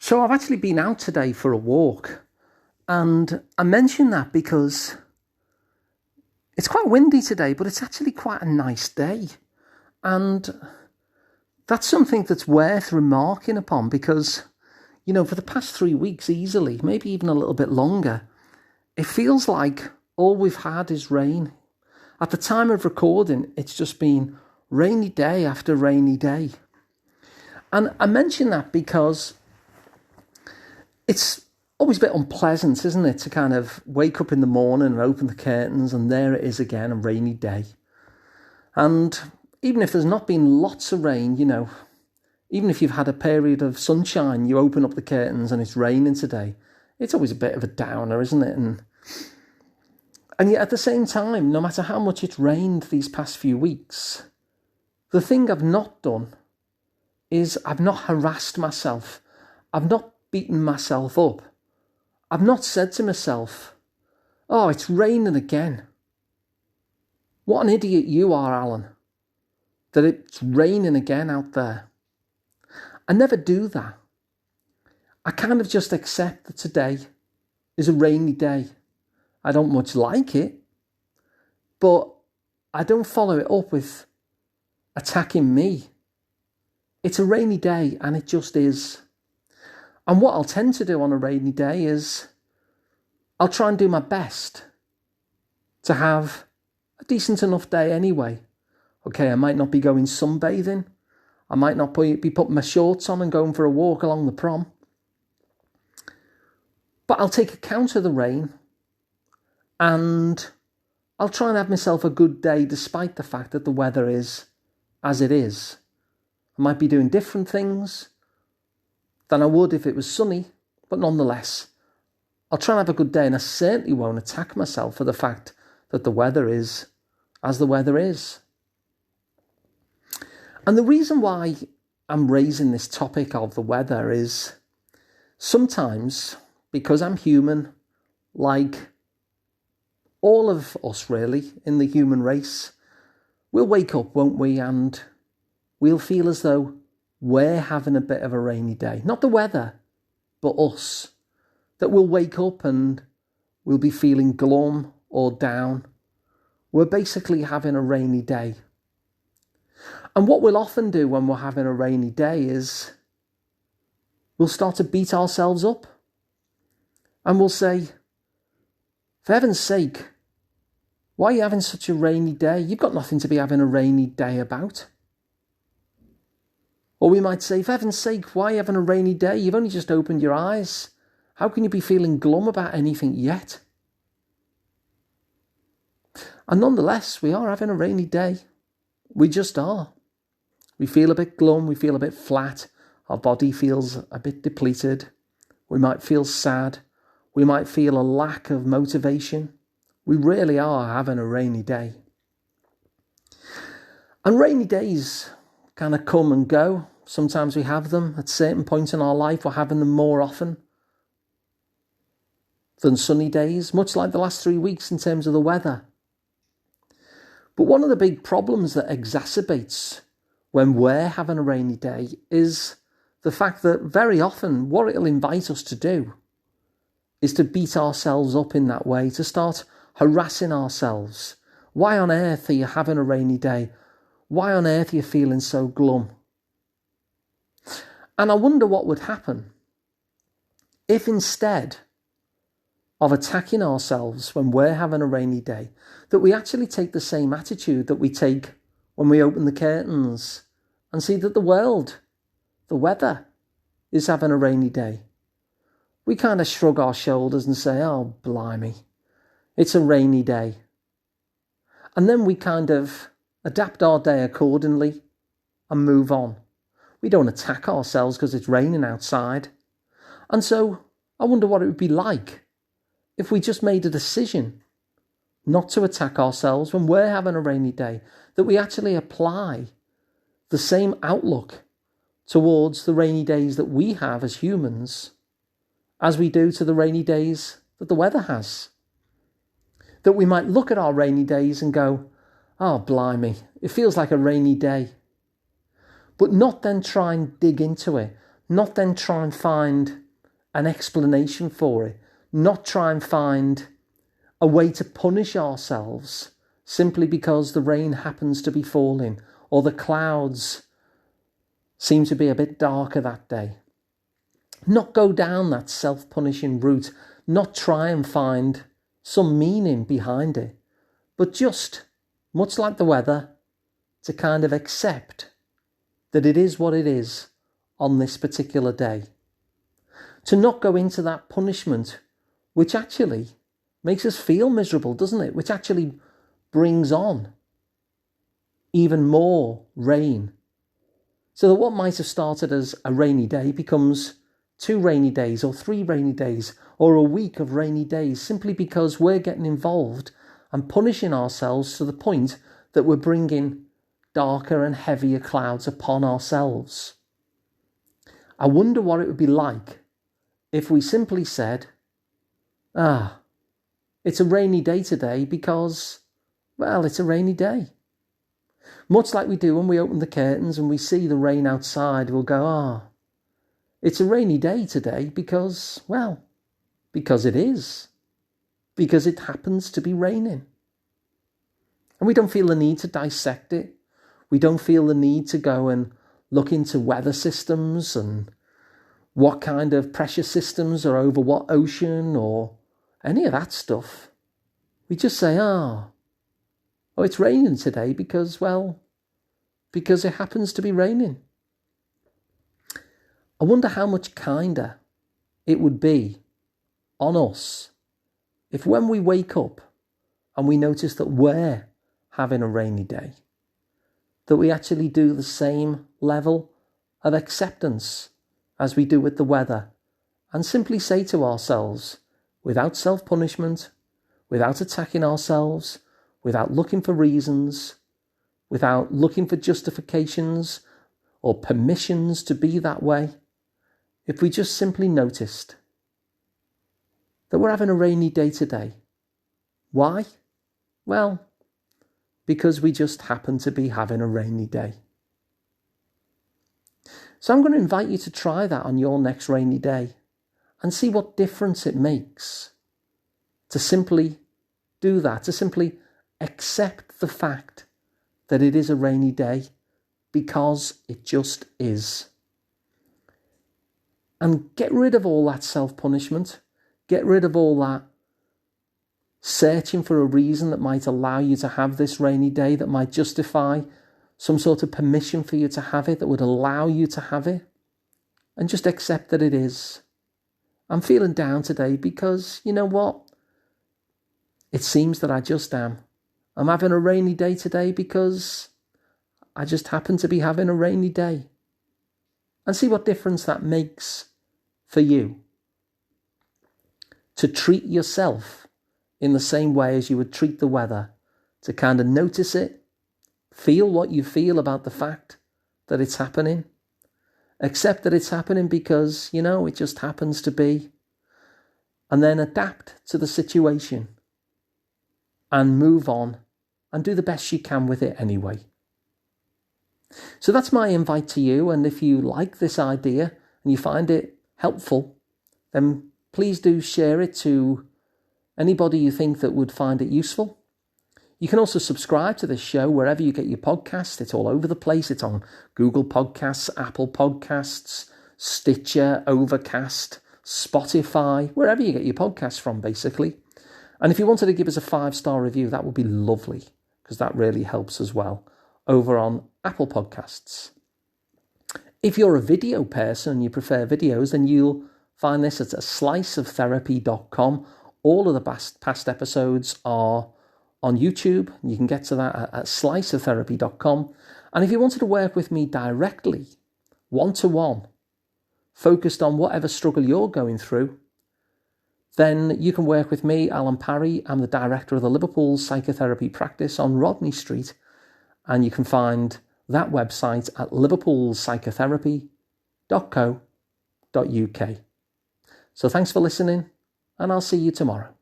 So I've actually been out today for a walk, and I mention that because it's quite windy today, but it's actually quite a nice day. And that's something that's worth remarking upon because, for the past 3 weeks easily, maybe even a little bit longer, it feels like all we've had is rain. At the time of recording, it's just been rainy day after rainy day. And I mention that because it's always a bit unpleasant, isn't it, to kind of wake up in the morning and open the curtains and there it is again, a rainy day. And even if there's not been lots of rain, even if you've had a period of sunshine, you open up the curtains and it's raining today, it's always a bit of a downer, isn't it? And yet at the same time, no matter how much it's rained these past few weeks, the thing I've not done is I've not harassed myself. I've not beaten myself up. I've not said to myself, oh, it's raining again. What an idiot you are, Alan, that it's raining again out there. I never do that. I kind of just accept that today is a rainy day. I don't much like it, but I don't follow it up with attacking me. It's a rainy day and it just is. And what I'll tend to do on a rainy day is I'll try and do my best to have a decent enough day anyway. Okay, I might not be going sunbathing. I might not be putting my shorts on and going for a walk along the prom. But I'll take account of the rain and I'll try and have myself a good day despite the fact that the weather is as it is. I might be doing different things than I would if it was sunny, but nonetheless, I'll try and have a good day and I certainly won't attack myself for the fact that the weather is as the weather is. And the reason why I'm raising this topic of the weather is sometimes, because I'm human, like all of us really in the human race, we'll wake up, won't we, and we'll feel as though we're having a bit of a rainy day. Not the weather, but us. That we'll wake up and we'll be feeling glum or down. We're basically having a rainy day. And what we'll often do when we're having a rainy day is we'll start to beat ourselves up. And we'll say, for heaven's sake, why are you having such a rainy day? You've got nothing to be having a rainy day about. Or we might say, for heaven's sake, why are you having a rainy day? You've only just opened your eyes. How can you be feeling glum about anything yet? And nonetheless, we are having a rainy day. We just are. We feel a bit glum, we feel a bit flat, our body feels a bit depleted. We might feel sad. We might feel a lack of motivation. We really are having a rainy day. And rainy days kind of come and go. Sometimes we have them at certain points in our life. We're having them more often than sunny days, much like the last 3 weeks in terms of the weather. But one of the big problems that exacerbates when we're having a rainy day is the fact that very often what it'll invite us to do is to beat ourselves up in that way, to start harassing ourselves. Why on earth are you having a rainy day? Why on earth are you feeling so glum? And I wonder what would happen if instead of attacking ourselves when we're having a rainy day, that we actually take the same attitude that we take when we open the curtains and see that the world, the weather, is having a rainy day. We kind of shrug our shoulders and say, oh, blimey, it's a rainy day. And then we kind of adapt our day accordingly and move on. We don't attack ourselves because it's raining outside. And so I wonder what it would be like if we just made a decision not to attack ourselves when we're having a rainy day, that we actually apply the same outlook towards the rainy days that we have as humans as we do to the rainy days that the weather has. That we might look at our rainy days and go, oh, blimey, it feels like a rainy day. But not then try and dig into it, not then try and find an explanation for it, not try and find a way to punish ourselves simply because the rain happens to be falling or the clouds seem to be a bit darker that day. Not go down that self-punishing route, not try and find some meaning behind it, but just, much like the weather, to kind of accept that it is what it is on this particular day. To not go into that punishment, which actually makes us feel miserable, doesn't it? Which actually brings on even more rain. So that what might have started as a rainy day becomes 2 rainy days or 3 rainy days or a week of rainy days, simply because we're getting involved and punishing ourselves to the point that we're bringing darker and heavier clouds upon ourselves. I wonder what it would be like if we simply said, it's a rainy day today because, well, it's a rainy day. Much like we do when we open the curtains and we see the rain outside, we'll go, it's a rainy day today because, well, because it is. Because it happens to be raining. And we don't feel the need to dissect it. We don't feel the need to go and look into weather systems and what kind of pressure systems are over what ocean or any of that stuff. We just say, it's raining today because it happens to be raining. I wonder how much kinder it would be on us if when we wake up and we notice that we're having a rainy day, that we actually do the same level of acceptance as we do with the weather and simply say to ourselves, without self-punishment, without attacking ourselves, without looking for reasons, without looking for justifications or permissions to be that way, if we just simply noticed that we're having a rainy day today. Why? Well, because we just happen to be having a rainy day. So I'm going to invite you to try that on your next rainy day and see what difference it makes to simply do that, to simply accept the fact that it is a rainy day because it just is. And get rid of all that self-punishment. Get rid of all that searching for a reason that might allow you to have this rainy day, that might justify some sort of permission for you to have it, that would allow you to have it. And just accept that it is. I'm feeling down today because, you know what? It seems that I just am. I'm having a rainy day today because I just happen to be having a rainy day. And see what difference that makes for you. To treat yourself in the same way as you would treat the weather. To kind of notice it. Feel what you feel about the fact that it's happening. Accept that it's happening because, it just happens to be. And then adapt to the situation. And move on. And do the best you can with it anyway. So that's my invite to you. And if you like this idea and you find it helpful, then please do share it to anybody you think that would find it useful. You can also subscribe to this show wherever you get your podcasts. It's all over the place. It's on Google Podcasts, Apple Podcasts, Stitcher, Overcast, Spotify, wherever you get your podcasts from, basically. And if you wanted to give us a 5-star review, that would be lovely, because that really helps as well, over on Apple Podcasts. If you're a video person and you prefer videos, then you'll find this at sliceoftherapy.com. All of the past episodes are on YouTube. You can get to that at sliceoftherapy.com. And if you wanted to work with me directly, one-to-one, focused on whatever struggle you're going through, then you can work with me, Alun Parry. I'm the director of the Liverpool Psychotherapy practice on Rodney Street. And you can find that website at liverpoolpsychotherapy.co.uk. So thanks for listening, and I'll see you tomorrow.